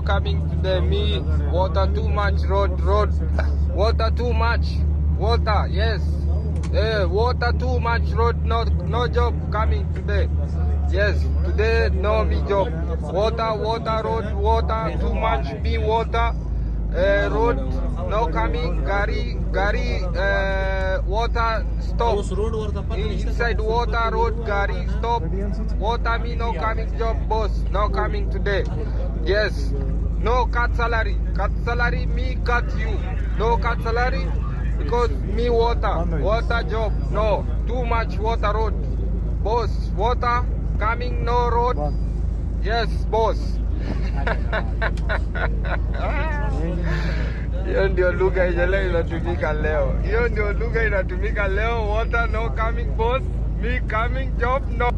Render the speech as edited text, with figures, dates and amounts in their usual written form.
no coming today. Me, water too much, road. Water too much, water, yes. Water too much, road, no job coming today. Yes, today no me job. Water, road, water, too much, me water. Road, no coming, gari, water, stop. Inside water, road, gari, stop. Water, me no coming job, boss, no coming today. Yes, no cut salary, me cut you. No cut salary, because me water job, no. Too much water road. Boss, water, coming, no road. Yes, boss. Hiyo ndio lugha ile inatumika leo. Hiyo ndio lugha inatumika leo. Water no coming, boss. Me coming, job no.